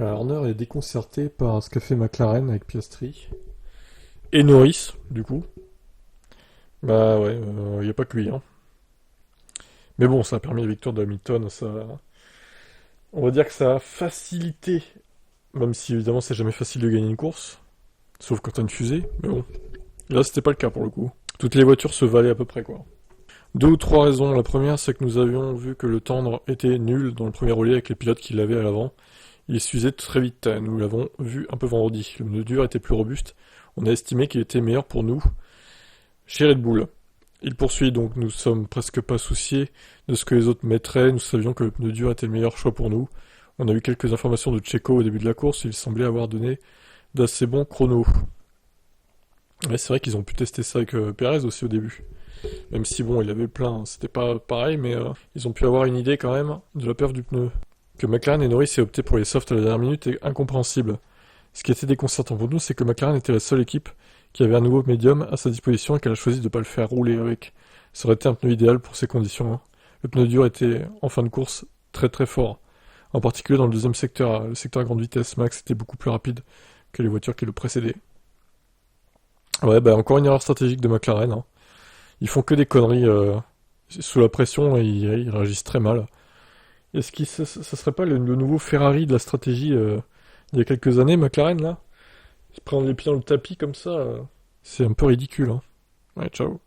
Horner est déconcerté par ce qu'a fait McLaren avec Piastri. Et Norris, du coup. Bah ouais, y a pas que lui, hein. Mais bon, ça a permis la victoire de Hamilton, ça... On va dire que ça a facilité, même si évidemment c'est jamais facile de gagner une course, sauf quand t'as une fusée, mais bon. Là c'était pas le cas pour le coup. Toutes les voitures se valaient à peu près, quoi. Deux ou trois raisons. La première, c'est que nous avions vu que le tendre était nul dans le premier relais avec les pilotes qui l'avaient à l'avant. Il s'usait très vite, nous l'avons vu un peu vendredi. Le pneu dur était plus robuste. On a estimé qu'il était meilleur pour nous chez Red Bull. Il poursuit donc, nous sommes presque pas souciés de ce que les autres mettraient, nous savions que le pneu dur était le meilleur choix pour nous. On a eu quelques informations de Checo au début de la course, il semblait avoir donné d'assez bons chronos. Ouais, c'est vrai qu'ils ont pu tester ça avec Perez aussi au début. Même si bon, il avait plein, c'était pas pareil, mais ils ont pu avoir une idée quand même de la perf du pneu. Que McLaren et Norris aient opté pour les softs à la dernière minute est incompréhensible. Ce qui était déconcertant pour nous, c'est que McLaren était la seule équipe qui avait un nouveau médium à sa disposition et qu'elle a choisi de ne pas le faire rouler avec. Ça aurait été un pneu idéal pour ces conditions-là. Le pneu dur était, en fin de course, très très fort. En particulier dans le deuxième secteur, le secteur à grande vitesse, Max était beaucoup plus rapide que les voitures qui le précédaient. Ouais, bah encore une erreur stratégique de McLaren, hein. Ils font que des conneries sous la pression et ils réagissent très mal. Est-ce que ça serait pas le nouveau Ferrari de la stratégie il y a quelques années, McLaren, là? Ils se prennent les pieds dans le tapis comme ça, c'est un peu ridicule, hein. Ouais, ciao.